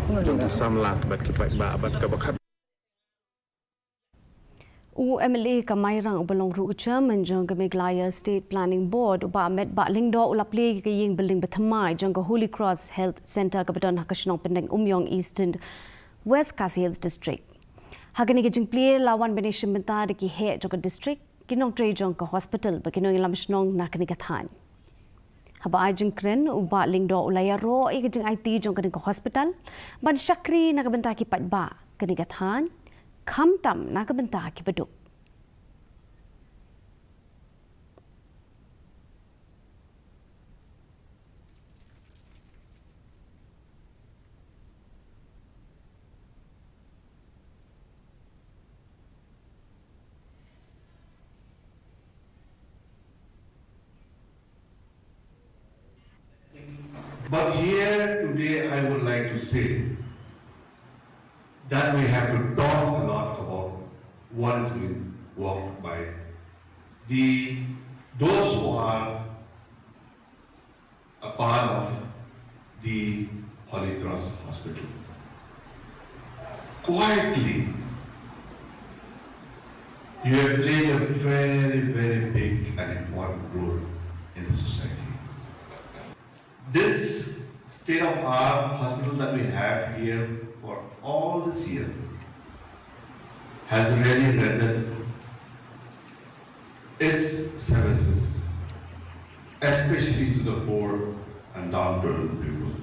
Jong samlah bat kipai ba bat kabakat. MLA ka Mairang ubalong ru chairman Jong ka Meghalaya State Planning Board uba met ba lingdo ulapli ka Ïing building Bathymmai Jong ka Holy Cross Health Center ka badon hakashnong pendeng Eastern West KHASI Hills District. Hagani ka jing plie lawan benishim benta de ki he Jong ka district kinong tre Jong ka hospital ba kinong ilamshnong nakani ka than. Haba ay jing kren uba lingdo ulaya ro ay ka jing IT Jong ka hospital ban shakri nakabenta ki pat ba kani ka than. Kamtam nakabenta ki baduk. But here today I would like to say that we have to talk a lot about what is being worked by those who are a part of the Holy Cross Hospital. Quietly, you have played a very, very big and important role in the society. This state-of-art hospital that we have here for all these years has really rendered its services, especially to the poor and downtrodden people.